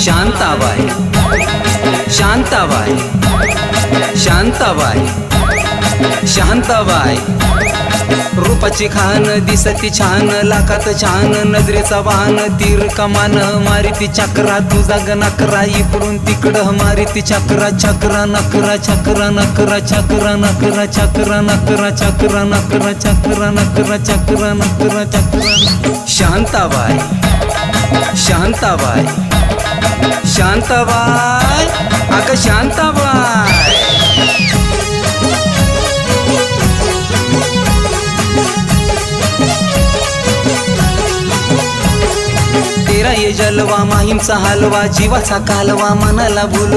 शांताबाई शांताबाई शांताबाई शांताबाई रूपाची खान दिसती छान लाखात छान नजरेचा वाहन तीर कमान मारिती चक्रा तुझा गणकरा इकडून तिकडं मारिती चक्रा चक्रा नकरा चक्रा नकरा चक्रा नकरा चक्रा नकरा चक्रा नकरा चक्रा नकरा चक्रा नकरा चक्रा शांताबाई शांताबाई शांताबाई अगं शांताबाई तेरा ये जलवा माहीमचा हलवा जीवाचा कालवा मनाला बोलवा